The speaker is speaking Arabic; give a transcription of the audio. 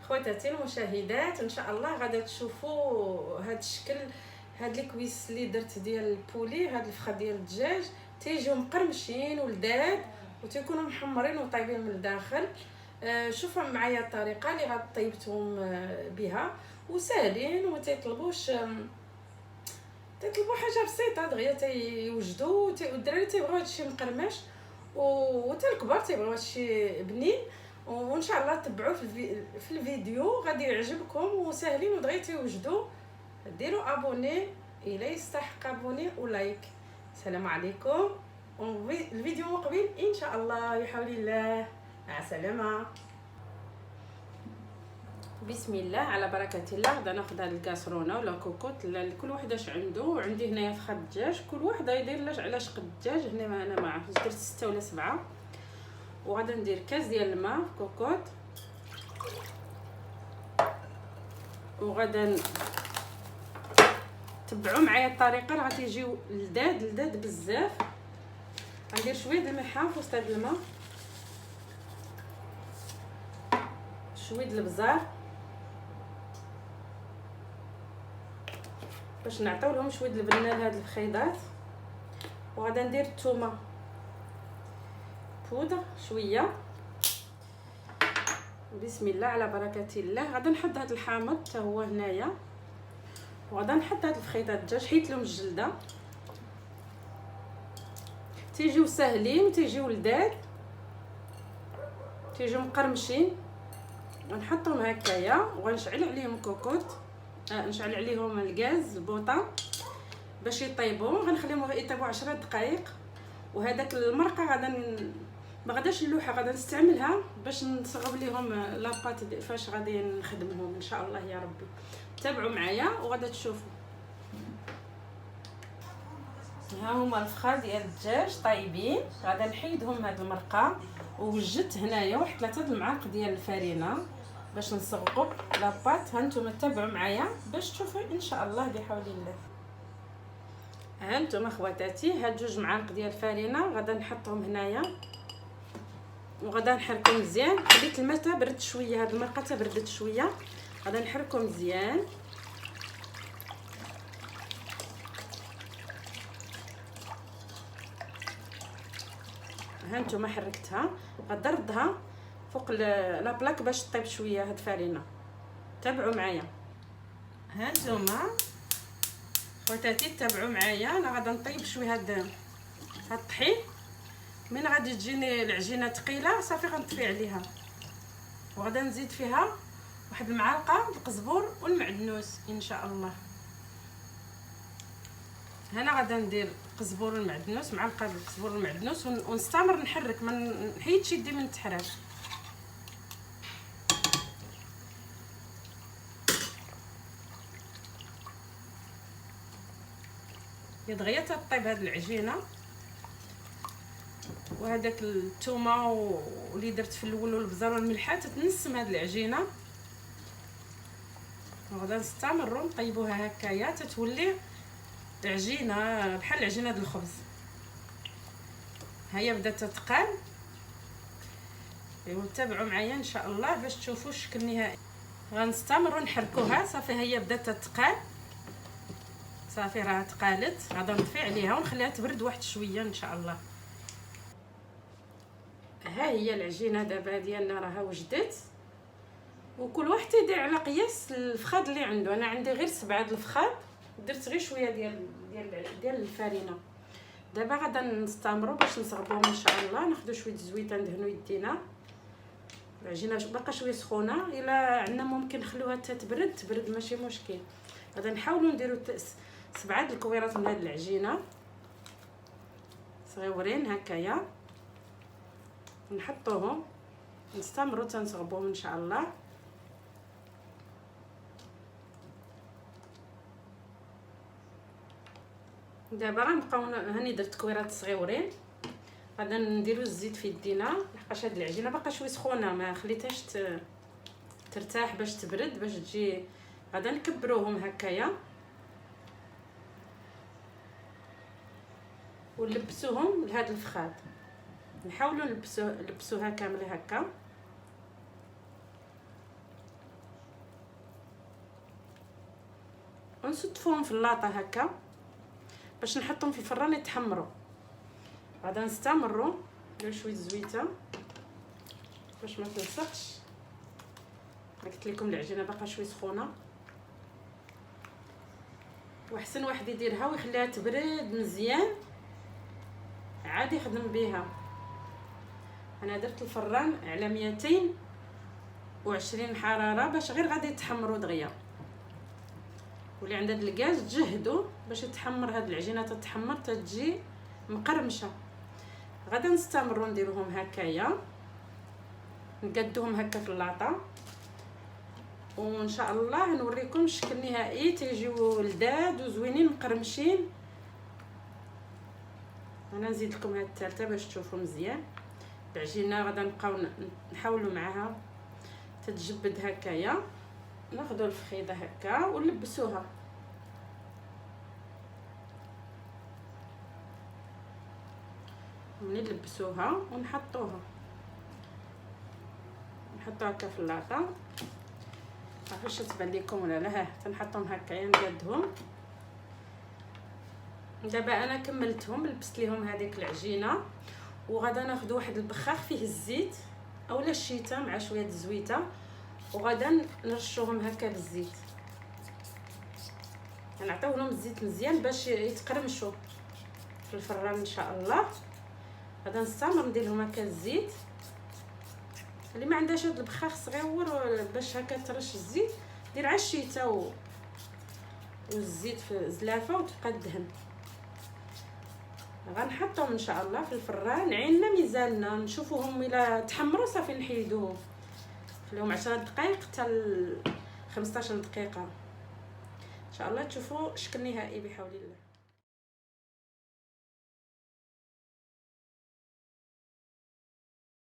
خواتاتي المشاهدات، ان شاء الله غادا تشوفوا هذا الشكل. هاد الكويس اللي درت ديال البولي، هاد الفخاد ديال الدجاج تيجيو مقرمشين ولذاذ وتيكونوا محمرين وطايبين من الداخل. شوفوا معايا الطريقه اللي غطيبتهم بها، وساهلين وما تيطلبوا حاجه بسيطه دغيا تيوجدوا. والدراري تيبغيو هادشي مقرمش، وحتى الكبار تيبغيو هادشي بنين. وان شاء الله تبعوا في الفيديو غادي يعجبكم، وساهلين ودغيا تيوجدوا. ديروا ابوني الى يستحق ابوني ولايك. السلام عليكم، الفيديو مقبل ان شاء الله بحول الله. مع السلامه. بسم الله على بركه الله. غدا ناخذ هاد الكاسرونه ولا كوكوط كل واحد اش عنده. عندي هنايا فخاد الدجاج، كل واحد يدير على شق الدجاج. هنا انا ما عرفتش درت 6 ولا 7. وغادا ندير كاس ديال الماء كوكوط، وغادا تبعوا معايا الطريقه راه غتيجيو لذاذ بزاف. غندير شويه د الملحه في وسط هذا الماء، شويه د البزار باش نعطيو لهم شويه د البنه لهاد الفخيضات. وغادا ندير الثومه بودر شويه. بسم الله على بركه الله. غادا نحط هاد الحامض حتى هو هنايا، وغادا نحط هاد الفخيطات الدجاج حيت لهم الجلده. تيجيو ساهلين، تيجيو لذاذ، تيجيو مقرمشين. غنحطهم هكايا وغنشعل عليهم كوكوط، نشعل عليهم الغاز بوطه باش يطيبوا. غنخليهم يطيبوا 10 دقائق. وهذاك المرقه غادا ما غاداش نلوحها، غادا نستعملها باش نصغب ليهم لاباط فاش غادي نخدمهم ان شاء الله يا ربي. تابعوا معايا وغادا تشوفوا. ها هما الفخاد ديال الدجاج طايبين. غادا نحيدهم هاد المرقه، ووجدت هنايا واحد 3 المعالق ديال الفرينه باش نصغب لاباط. هانتوما تابعوا معايا باش تشوفوا ان شاء الله بحول الله. هانتوما خواتاتي هاد 2 معالق ديال الفرينه غادا نحطهم هنايا، وغادا نحركو مزيان. خليت الماء تا برد شويه، هاد المرقه تا بردت شويه. غادا نحركو مزيان. هانتوما حركتها، غادا نردها فوق لا بلاك باش طيب شويه هاد الفرينه. تابعوا معايا. هانتوما خواتاتي تابعوا معايا. انا غادا نطيب شويه هاد الطحين. من غادي تجيني العجينه ثقيله صافي غنطفي عليها، وغادا نزيد فيها واحد المعلقه القزبور والمعدنوس ان شاء الله. هنا غادا ندير القزبور والمعدنوس، معلقه القزبور والمعدنوس، ونستمر نحرك، ما نحيدش يدي من التحراك. دغيا تطيب هاد العجينه. وهذاك الثومه واللي درت في الاول والبزار والملحه تتنسم هاد العجينه. وغادا نستمروا نطيبوها هكايا تتولي عجينه بحال عجينه د الخبز. هيا بدات تتقال. تابعوا معايا ان شاء الله باش تشوفوا الشكل النهائي. غنستمروا نحركوها. صافي هي بدات تتقال، صافي راه تقالت. غادا نطفي عليها ونخليها تبرد واحد شويه ان شاء الله. ها هي العجينه دابا ديالنا راها وجدت. وكل واحد يدير على قياس الفخاد اللي عنده. انا عندي غير 7 د الفخاد، درت غير شويه ديال الفرينه. دابا غادا نستمروا باش نصغبوهم ان شاء الله. ناخذ شويه الزويته ندهنوا يدينا. العجينه باقا شويه سخونه، الا عندنا ممكن نخلوها حتى تبرد ماشي مشكل. غادا نحاولوا نديروا 7 د الكويرات من هاد العجينه صغيورين هكايا، نحطوهم نستمروا تنصغبوهم ان شاء الله. دابا غنبقاو هاني درت كويرات صغيورين. غادا نديرو الزيت في يدينا لحقاش هاد العجينه باقا شويه سخونه، ما خليتهاش ترتاح باش تبرد باش تجي. غادا نكبروهم هكايا ونلبسوهم لهاد الفخاد. نحاولوا نلبسوها كامله هكا. ونصدفوهم في اللاطه هكا باش نحطهم في الفران يتحمروا. غادا نستمروا ندير شويه زويته باش ما تلصقش. قلت لكم العجينه باقا شويه سخونه، واحسن واحد يديرها ويخليها تبرد مزيان عاد يخدم بها. انا درت الفران على 220 حراره باش غير غادي يتحمروا دغيا. واللي عنده دلكاج تجهدوا باش يتحمر هاد العجينه، تتحمر تتجي مقرمشه. غادا نستمروا نديروهم هكايا، نقدوهم هكا في اللاطه، وان شاء الله نوريكم الشكل النهائي تيجيو لذاذ وزوينين مقرمشين. انا نزيد لكم هاد الثالثه باش تشوفوا مزيان. العجينه غادا نبقاو نحاولوا معها تتجبد هكايا. ناخذوا الفخيده هكا ونلبسوها. ملي نلبسوها ونحطوها هكا في اللاطه. عرفتش تبان لكم ولا لا؟ تنحطهم هكايا نقادهم. دابا انا كملتهم، لبست ليهم هذيك العجينه، وغادا ناخذ واحد البخاخ فيه الزيت اولا الشيته مع شويه الزويته، وغادا نرشوهم هكا بالزيت. غنعطيو لهم الزيت مزيان باش يتقرمشوا في الفران ان شاء الله. غادا نستمر ندير لهم هكا الزيت. اللي ما عندهاش هاد البخاخ صغيور باش هكا ترش الزيت، دير على الشيته والزيت في زلافه وتبقى الدهن. غنحطهم ان شاء الله في الفران. عيننا ميزاننا نشوفوهم الا تحمروا صافي نحيدوهم، خليهم 10 دقائق حتى 15 دقيقه ان شاء الله تشوفوا شكل نهائي بحول الله.